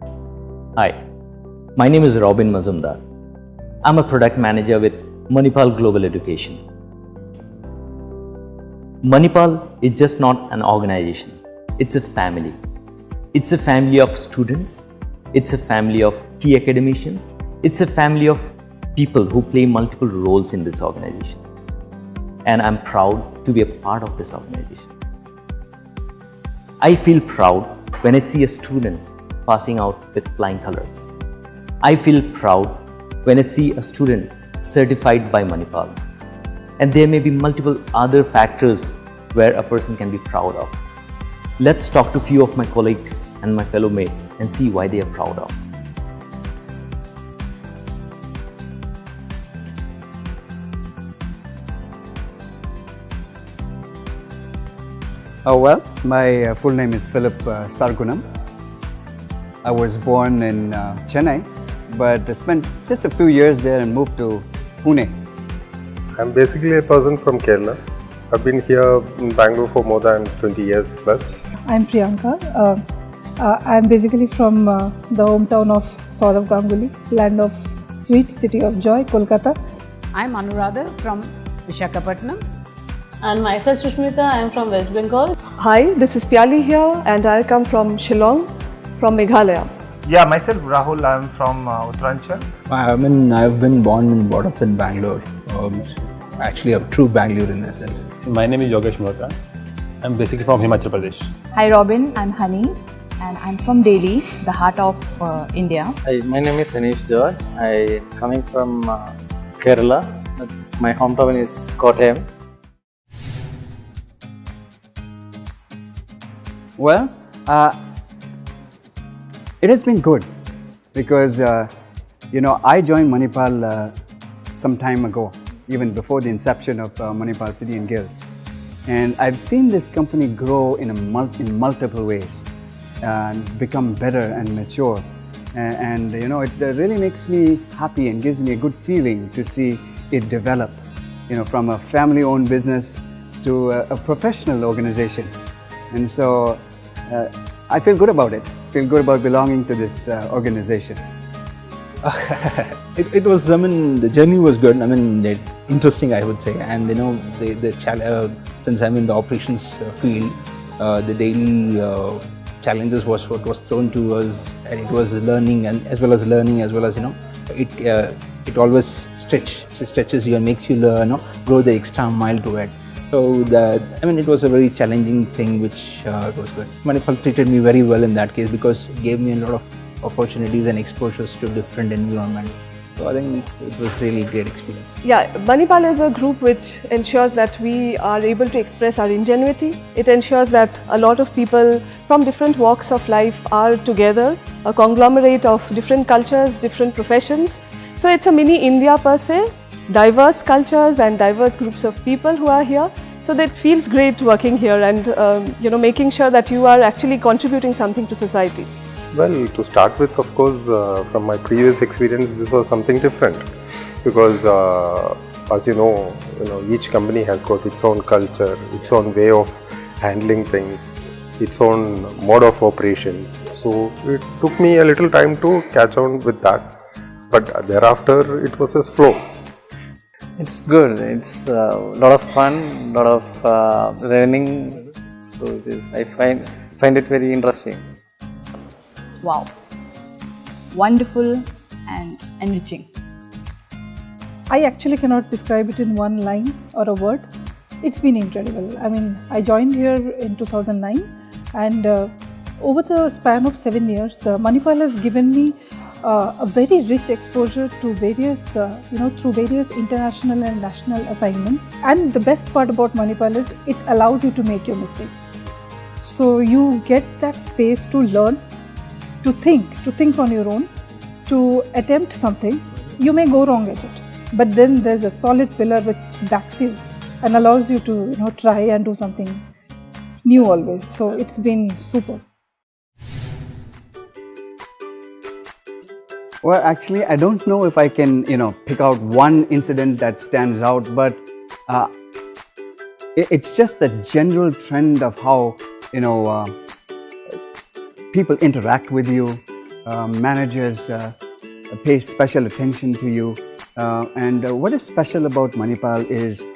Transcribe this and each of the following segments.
Hi, my name is Robin Mazumdar. I'm a product manager with Manipal Global Education. Manipal is just not an organization, it's a family. It's a family of students, it's a family of key academicians, it's a family of people who play multiple roles in this organization. And I'm proud to be a part of this organization. I feel proud when I see a student passing out with flying colors. I feel proud when I see a student certified by Manipal. And there may be multiple other factors where a person can be proud of. Let's talk to a few of my colleagues and my fellow mates and see why they are proud of. Well, my full name is Philip Sargunam. I was born in Chennai, but spent just a few years there and moved to Pune. I'm basically a person from Kerala. I've been here in Bangalore for more than 20 years plus. I'm Priyanka. I'm basically from the hometown of Saurav Ganguly, land of sweet city of joy, Kolkata. I'm Anuradha from Visakhapatnam. And myself Sushmita, I am from West Bengal. Hi, this is Pyali here and I come from Shillong, from Meghalaya. Yeah, myself Rahul, I am from Uttaranchal. I've been born and brought up in Bangalore. Actually a true Bangalorean myself. My name is Yogesh Mehta. I'm basically from Himachal Pradesh. Hi Robin, I'm Honey and I'm from Delhi, the heart of India. Hi, my name is Anish George. I am coming from Kerala. My hometown is Kottayam. Well, it has been good because, I joined Manipal some time ago, even before the inception of Manipal City and Guilds. And I've seen this company grow in multiple ways and become better and mature. And it really makes me happy and gives me a good feeling to see it develop, from a family-owned business to a professional organization. And so I feel good about it. Feel good about belonging to this organization. It was, the journey was good. Interesting, I would say. And since I'm in the operations field, the daily challenges was what was thrown to us, and it was learning as well as it always stretches you and makes you learn, go the extra mile to it. So it was a very challenging thing, which was good. Manipal treated me very well in that case because it gave me a lot of opportunities and exposures to different environment. So I think it was really a great experience. Yeah, Manipal is a group which ensures that we are able to express our ingenuity. It ensures that a lot of people from different walks of life are together, a conglomerate of different cultures, different professions. So it's a mini India per se. Diverse cultures and diverse groups of people who are here. So that feels great working here and making sure that you are actually contributing something to society. Well, to start with, of course, from my previous experience, this was something different because, as you know, each company has got its own culture, its own way of handling things, its own mode of operations. So it took me a little time to catch on with that, but thereafter it was a flow. It's good. It's a lot of fun, lot of learning. So it is. I find it very interesting. Wow, wonderful and enriching. I actually cannot describe it in one line or a word. It's been incredible. I joined here in 2009 and over the span of 7 years, Manipal has given me a very rich exposure to various, through various international and national assignments. And the best part about Manipal is it allows you to make your mistakes. So you get that space to learn, to think on your own, to attempt something. You may go wrong at it, but then there's a solid pillar which backs you and allows you to try and do something new always. So it's been super. Well, actually, I don't know if I can, pick out one incident that stands out, but it's just the general trend of how, people interact with you, managers pay special attention to you. And what is special about Manipal is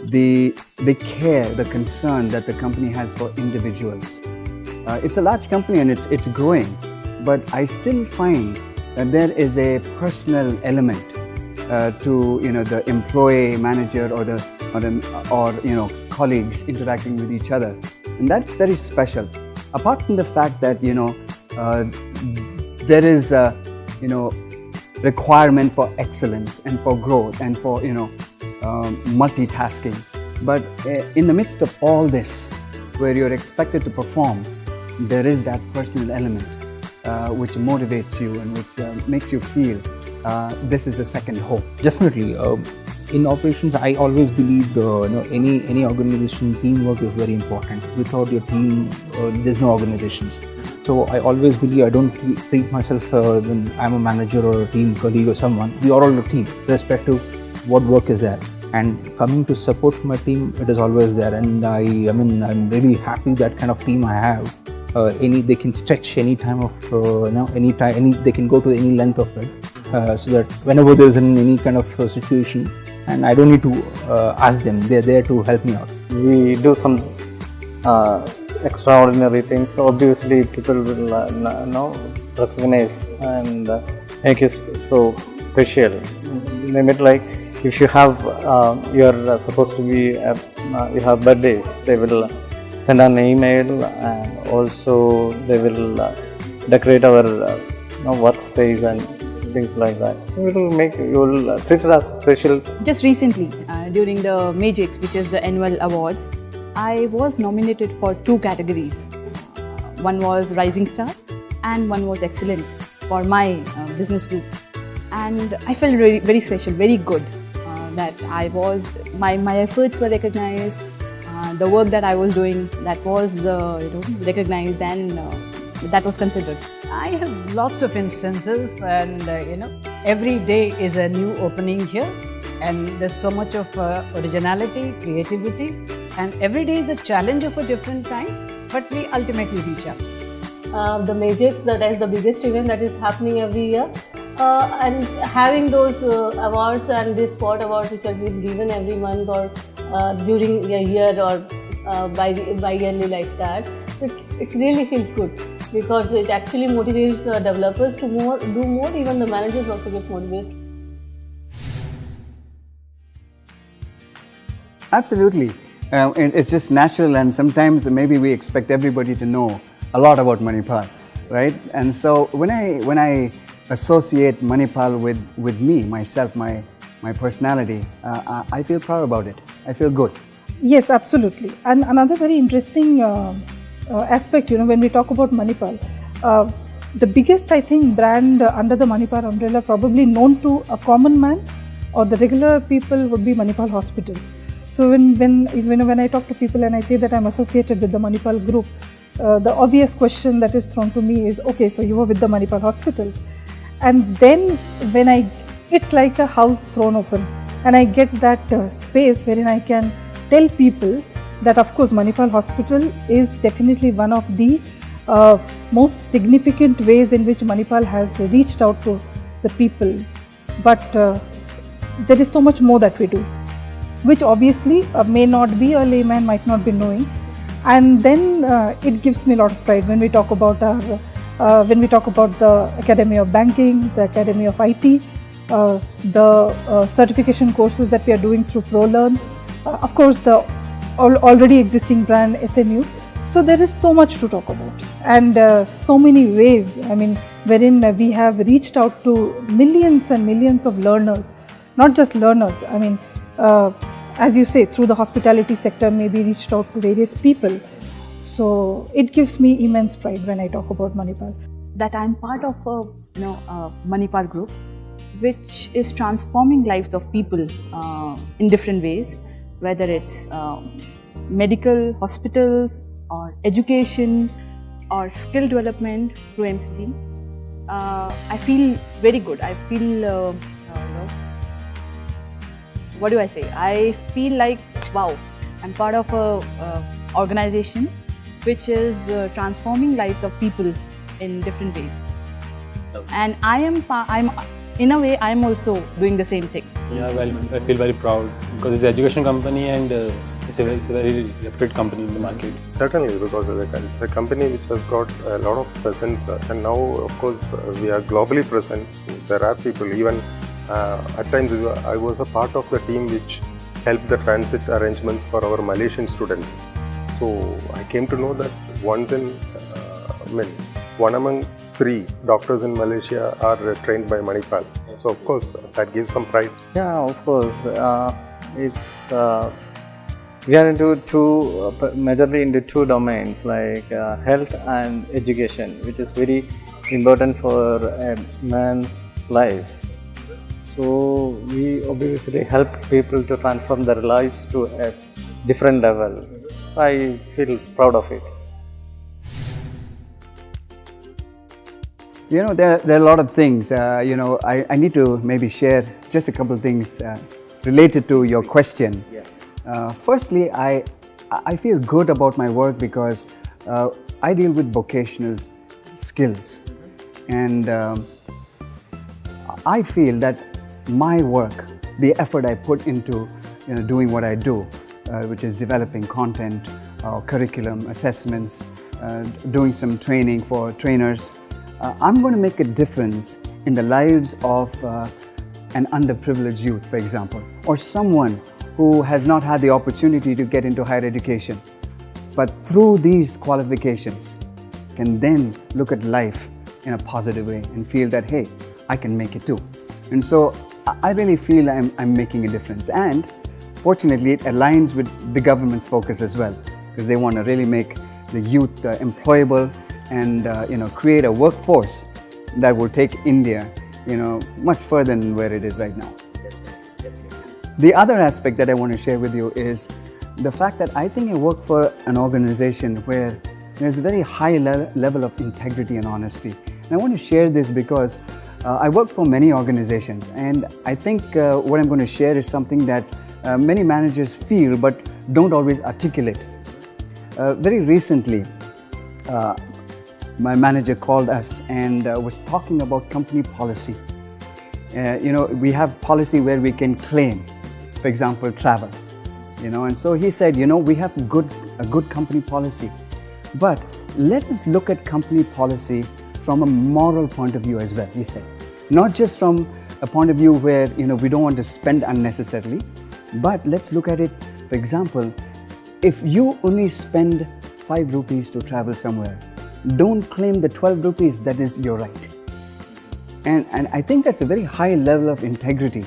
the care, the concern that the company has for individuals. It's a large company and it's growing, but I still find that there is a personal element to the employee, manager, or colleagues interacting with each other, and that's very special. Apart from the fact that there is requirement for excellence and for growth and for multitasking, but in the midst of all this, where you're expected to perform, there is that personal element which motivates you and which makes you feel this is a second home. Definitely. In operations, I always believe any organization, teamwork is very important. Without your team, there's no organizations. So I always believe I don't treat myself when I'm a manager or a team colleague or someone. We are all a team, irrespective what work is there. And coming to support my team, it is always there. And I'm really happy that kind of team I have. They can stretch any time of they can go to any length of it, so that whenever there's any kind of situation, and I don't need to ask them, they're there to help me out. We do some extraordinary things, so obviously people will recognize and make it so special. Name it like if you have you're supposed to be you have birthdays, they will send an email, and also they will decorate our workspace and things like that. You will treat it as special. Just recently, during the MaGE, which is the annual awards, I was nominated for 2 categories. One was Rising Star and one was Excellence for my business group. And I felt very, very special, very good that my efforts were recognized. The work that I was doing, that was recognized, and that was considered. I have lots of instances, and every day is a new opening here, and there's so much of originality, creativity, and every day is a challenge of a different kind, but we ultimately reach out. The MaGE, that is the biggest event that is happening every year, and having those awards and the sport awards which are given every month or during a year or bi-yearly like that, it really feels good, because it actually motivates developers to do more. Even the managers also gets motivated. Absolutely. It's just natural, and sometimes maybe we expect everybody to know a lot about Manipal, right? And so when I associate Manipal with me, myself, my personality, I feel proud about it. I feel good. Yes, absolutely. And another very interesting aspect, when we talk about Manipal, the biggest, I think, brand under the Manipal umbrella, probably known to a common man or the regular people, would be Manipal Hospitals. So when I talk to people and I say that I'm associated with the Manipal group, the obvious question that is thrown to me is, okay, so you were with the Manipal Hospitals. And then it's like a house thrown open, and I get that space wherein I can tell people that, of course, Manipal Hospital is definitely one of the most significant ways in which Manipal has reached out to the people. But there is so much more that we do, which obviously may not be, a layman might not be knowing. And then it gives me a lot of pride when we talk about the Academy of Banking, the Academy of IT, the certification courses that we are doing through ProLearn, of course the already existing brand SMU. So there is so much to talk about, and so many ways, wherein we have reached out to millions and millions of learners, not just learners, as you say, through the hospitality sector, maybe reached out to various people. So it gives me immense pride when I talk about Manipal. That I'm part of a Manipal group, which is transforming lives of people in different ways, whether it's medical, hospitals, or education, or skill development through MCG. I feel very good. I feel, what do I say? I feel like, wow, I'm part of a organization which is transforming lives of people in different ways. And I'm in a way, I'm also doing the same thing. Yeah, well, I feel very proud because it's an education company and it's a very reputed company in the market. Certainly, because it's a company which has got a lot of presence, and now, of course, we are globally present. There are people, even at times, I was a part of the team which helped the transit arrangements for our Malaysian students. So I came to know that one among 3 doctors in Malaysia are trained by Manipal. So of course that gives some pride. Yeah, of course. It's we are into majorly into 2 domains like health and education, which is very important for a man's life. So we obviously help people to transform their lives to a different level. So I feel proud of it. You know, there are a lot of things, I need to maybe share just a couple of things related to your question. Firstly, I feel good about my work because I deal with vocational skills, and I feel that my work, the effort I put into doing what I do, which is developing content, curriculum, assessments, doing some training for trainers, I'm going to make a difference in the lives of an underprivileged youth, for example, or someone who has not had the opportunity to get into higher education, but through these qualifications can then look at life in a positive way and feel that, hey, I can make it too. And so I really feel I'm making a difference. And fortunately, it aligns with the government's focus as well, because they want to really make the youth employable and create a workforce that will take India much further than where it is right now. The other aspect that I want to share with you is the fact that I think I work for an organization where there's a very high level of integrity and honesty. And I want to share this because I work for many organizations, and I think what I'm going to share is something that many managers feel but don't always articulate. Very recently, my manager called us and was talking about company policy. We have policy where we can claim, for example, travel. And so he said, we have a good company policy, but let us look at company policy from a moral point of view as well, he said. Not just from a point of view where, we don't want to spend unnecessarily, but let's look at it, for example, if you only spend 5 rupees to travel somewhere, don't claim the 12 rupees, that is your right. And I think that's a very high level of integrity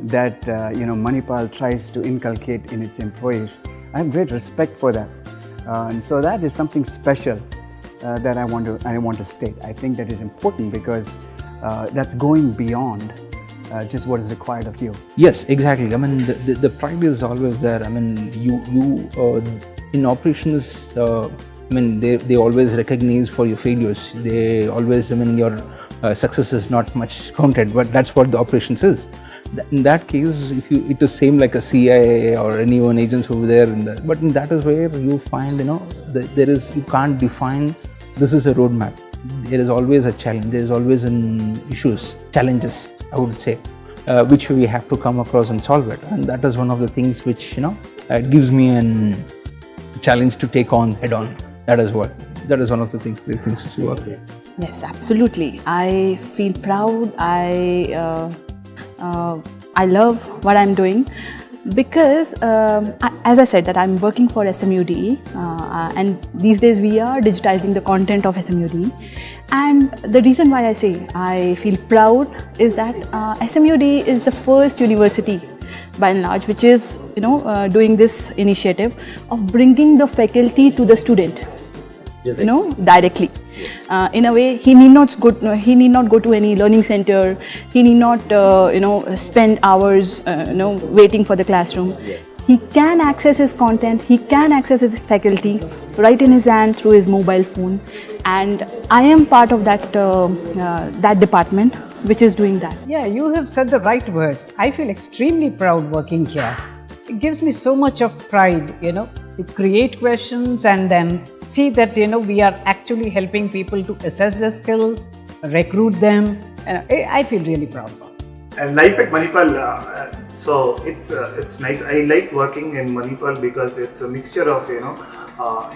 that Manipal tries to inculcate in its employees. I have great respect for that. And so that is something special that I want to state. I think that is important because that's going beyond just what is required of you. Yes, exactly. I mean, the pride is always there. I mean, you in operations, they always recognize for your failures. They always, your success is not much counted, but that's what the operations is. In that case, it is same like a CIA or any one agents over there. But that is where you find, you can't define this is a roadmap. There is always a challenge. There is always challenges, I would say, which we have to come across and solve it. And that is one of the things which, it gives me a challenge to take on head on. That is one of the things to work with. Yes, absolutely. I feel proud. I love what I'm doing because, as I said, that I'm working for SMUD, and these days we are digitizing the content of SMUD. And the reason why I say I feel proud is that SMUD is the first university, by and large, which is doing this initiative of bringing the faculty to the student, directly. In a way, he need not go to any learning center. He need not spend hours waiting for the classroom. He can access his content. He can access his faculty right in his hand through his mobile phone. And I am part of that department which is doing that. Yeah, you have said the right words. I feel extremely proud working here. It gives me so much of pride, to create questions and then see that we are actually helping people to assess their skills, recruit them, and I feel really proud about it. And life at Manipal, so it's nice. I like working in Manipal because it's a mixture of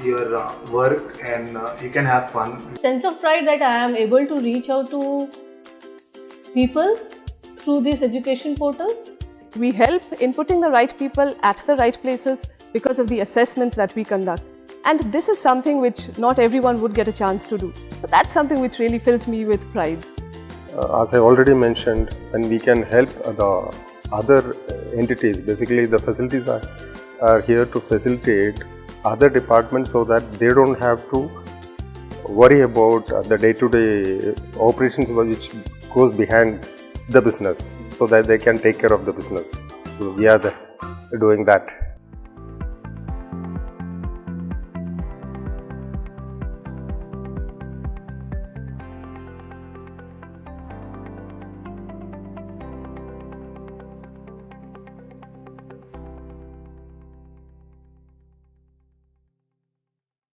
your work and you can have fun. Sense of pride that I am able to reach out to people through this education portal. We help in putting the right people at the right places because of the assessments that we conduct. And this is something which not everyone would get a chance to do. So that's something which really fills me with pride. As I already mentioned, when we can help the other entities, basically the facilities are here to facilitate other departments so that they don't have to worry about the day-to-day operations which goes behind the business, so that they can take care of the business. So we are doing that.